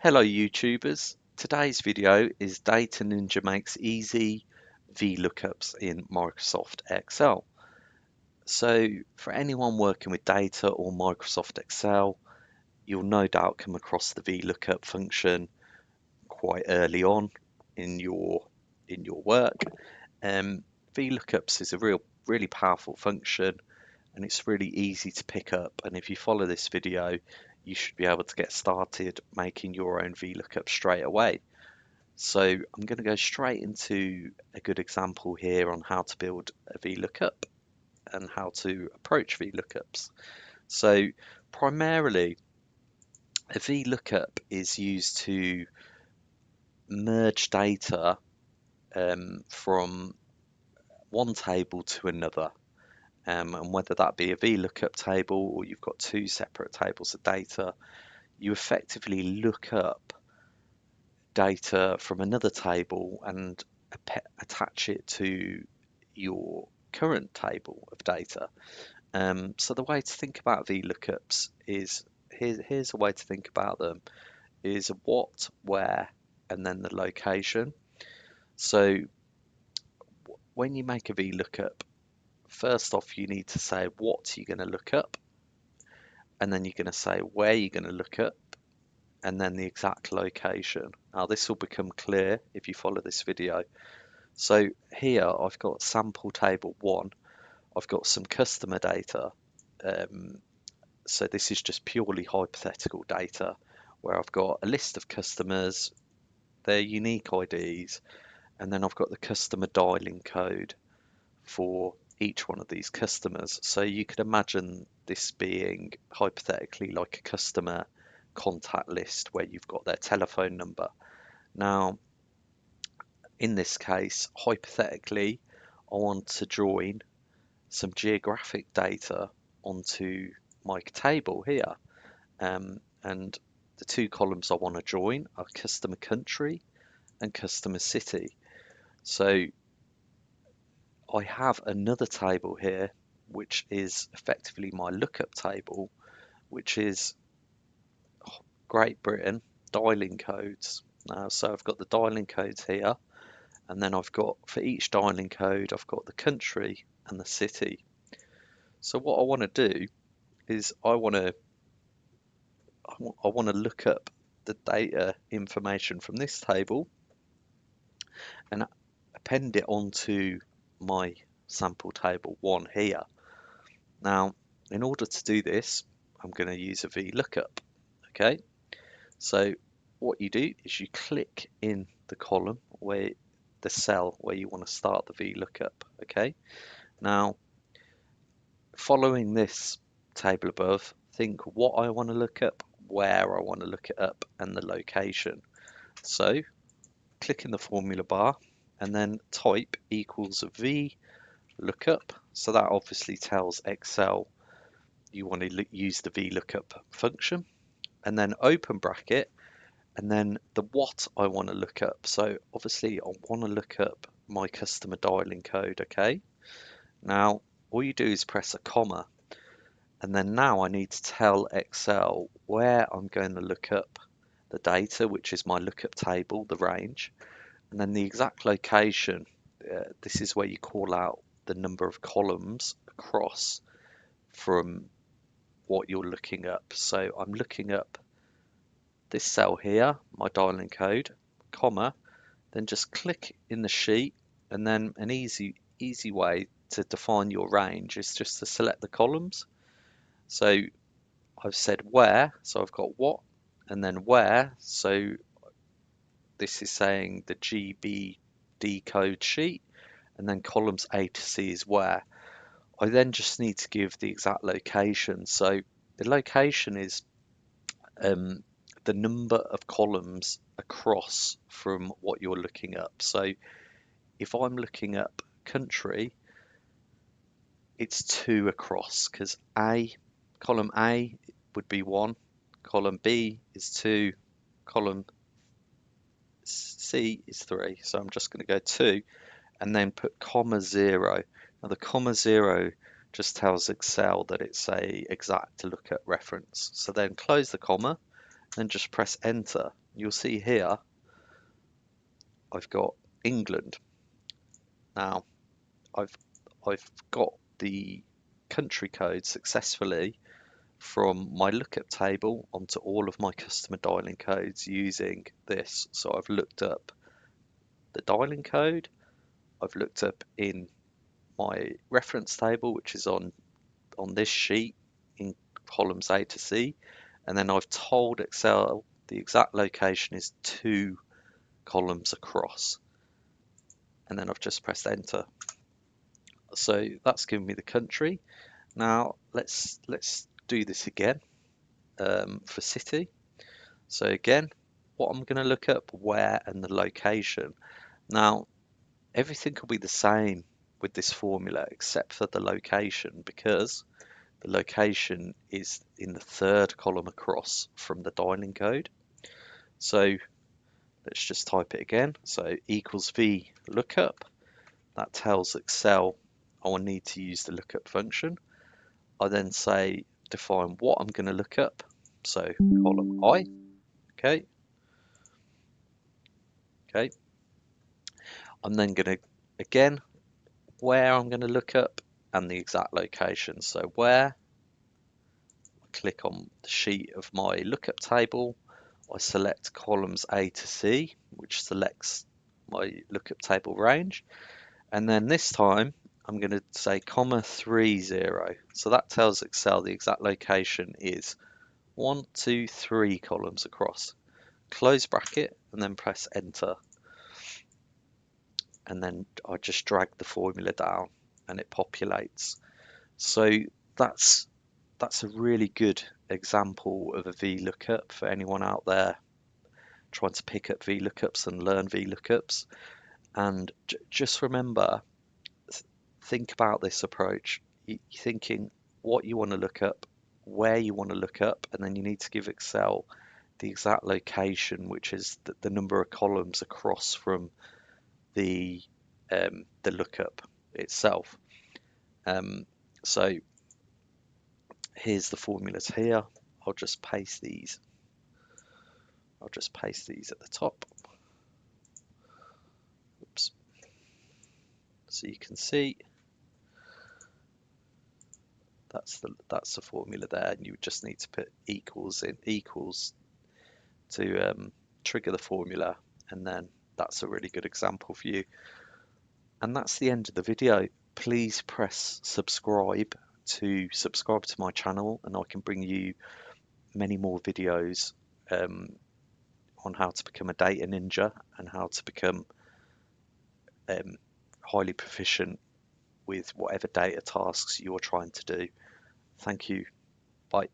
Hello YouTubers, today's video is Data Ninja makes easy VLOOKUPs in Microsoft Excel. So for anyone working with data or Microsoft Excel, you'll no doubt come across the VLOOKUP function quite early on in your work. VLOOKUPs is a really powerful function and it's really easy to pick up, and if you follow this video you should be able to get started making your own VLOOKUP straight away. So I'm going to go straight into a good example here on how to build a VLOOKUP and how to approach VLOOKUPs. So primarily a VLOOKUP is used to merge data from one table to another. And whether that be a VLOOKUP table or you've got two separate tables of data, you effectively look up data from another table and attach it to your current table of data. So the way to think about VLOOKUPs is, here's a way to think about them, is what, where, and then the location. So when you make a VLOOKUP, first off you need to say what you're going to look up, and then you're going to say where you're going to look up, and then the exact location. Now this will become clear if you follow this video. So here I've got sample table 1, I've got some customer data, so this is just purely hypothetical data where I've got a list of customers, their unique IDs, and then I've got the customer dialing code for each one of these customers. So you could imagine this being hypothetically like a customer contact list where you've got their telephone number. Now in this case, hypothetically, I want to join some geographic data onto my table here. And the two columns I want to join are customer country and customer city. So I have another table here, which is effectively my lookup table, which is Great Britain dialing codes. So I've got the dialing codes here, and then I've got, for each dialing code, I've got the country and the city. So what I want to do is I want to look up the data information from this table and append it onto my sample table 1 here. Now, in order to do this, I'm going to use a VLOOKUP. Okay, so what you do is you click in the column where the cell where you want to start the VLOOKUP. Okay, now following this table above, think what I want to look up, where I want to look it up, and the location. So click in the formula bar and then type equals VLOOKUP. So that obviously tells Excel you want to use the VLOOKUP function, and then open bracket, and then the what I want to look up. So obviously I want to look up my customer dialing code. Okay, now all you do is press a comma, and then now I need to tell Excel where I'm going to look up the data, which is my lookup table, the range, and then the exact location. This is where you call out the number of columns across from what you're looking up. So I'm looking up this cell here, my dialing code, comma, then just click in the sheet, and then an easy way to define your range is just to select the columns. So I've said where, so I've got what, and then where, so this is saying the GBD code sheet, and then columns A to C is where. I then just need to give the exact location. So the location is the number of columns across from what you're looking up. So if I'm looking up country, it's 2 across, because column A would be 1, column B is 2, column C is 3. So I'm just going to go 2 and then put comma 0. Now the comma 0 just tells Excel that it's a exact lookup reference. So then close the comma then just press enter. You'll see here I've got England. Now I've got the country code successfully from my lookup table onto all of my customer dialing codes using this. So I've looked up the dialing code, I've looked up in my reference table, which is on this sheet in columns A to C, and then I've told Excel the exact location is 2 columns across, and then I've just pressed enter. So that's given me the country. Now let's do this again for city. So again, what I'm going to look up, where, and the location. Now everything will be the same with this formula except for the location, because the location is in the 3rd column across from the dialing code. So let's just type it again. So equals VLOOKUP. That tells Excel I will need to use the lookup function. I then say define what I'm going to look up. So column I. Okay. Okay. I'm then going to, again, where I'm going to look up and the exact location. So where, I click on the sheet of my lookup table, I select columns A to C, which selects my lookup table range, and then this time I'm going to say comma 30. So that tells Excel the exact location is 1, 2, 3 columns across. Close bracket and then press enter. And then I just drag the formula down and it populates. So that's a really good example of a VLOOKUP for anyone out there trying to pick up VLOOKUPs and learn VLOOKUPs. And just remember, think about this approach. You're thinking what you want to look up, where you want to look up, and then you need to give Excel the exact location, which is the number of columns across from the lookup itself. So here's the formulas here. I'll just paste these. I'll just paste these at the top. Oops. So you can see that's the formula there, and you just need to put equals to trigger the formula, and then that's a really good example for you. And that's the end of the video. Please press subscribe to my channel, and I can bring you many more videos on how to become a data ninja and how to become highly proficient with whatever data tasks you're trying to do. Thank you. Bye.